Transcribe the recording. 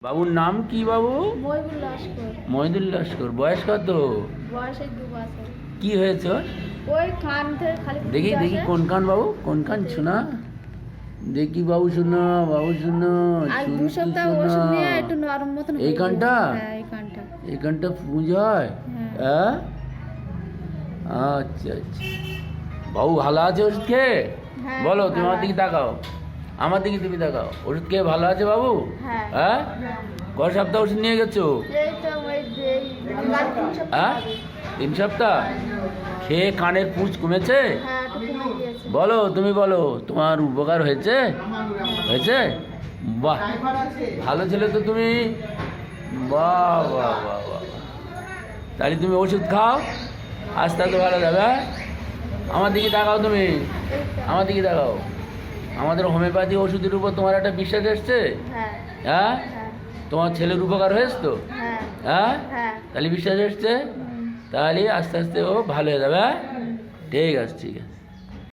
বাবুর নাম কি বাবু? মহিবুল লস্কর। মহিদুল লস্কর। বয়স কত? বয়স এই 2 বছর। কি হয়েছে ওর? ওই কান থেকে খালি দেখি ফুটে দেখি আসে। কোন কান বাবু, কোন কান শোনা দেখি বাবু, শোনা বাবু, শোনা আর 2 সপ্তাহ ওষুধ নিয়ে একটু নরম মতন এই হয়ে কানটা? গেছে। হ্যাঁ এই কানটা। এই কানটা পুঁজ হয়? হ্যাঁ। হ্যাঁ, আচ্ছা আচ্ছা। বাবু ভালো আছে ওষুধ খেয়ে? হ্যাঁ, বলো তুমি ভালো আমার দিকে আছে। তাকাও, আমার দিকে তুমি তাকাও। ওষুধ খেয়ে ভালো আছে বাবু? হ্যাঁ। হ্যাঁ, কয় সপ্তাহ ওষুধ নিয়ে গেছো? এই তো ওই যে কাল 3 সপ্তাহ হ্যাঁ, আগে। 3 সপ্তাহ খেয়ে কানের পুঁজ কমেছে? হ্যাঁ একটু কমে গিয়েছে। বলো তুমি বলো, তোমার উপকার হয়েছে? হয়েছে? বাহ, ভালো ছেলে তো তুমি। বাহ বাহ বাহ বাহ। তাহলে তুমি ওষুধ খাও, আস্তে আস্তে ভালো যাবে। হ্যাঁ? আমার দিকে তাকাও তুমি, এই তো। আমার দিকে তাকাও। আমাদের হোমিওপ্যাথি ওষুধের উপর তোমার একটা বিশ্বাস এসছে? হ্যাঁ। হ্যাঁ, হ্যাঁ। তোমার ছেলের উপকার হয়েছে তো? হ্যাঁ। হ্যাঁ, হ্যাঁ। তাহলে বিশ্বাস এসছে, হুম। তাহলে আস্তে আস্তে ও ভালো হয়ে যাবে। হ্যাঁ? ঠিক আছে ঠিক আছে।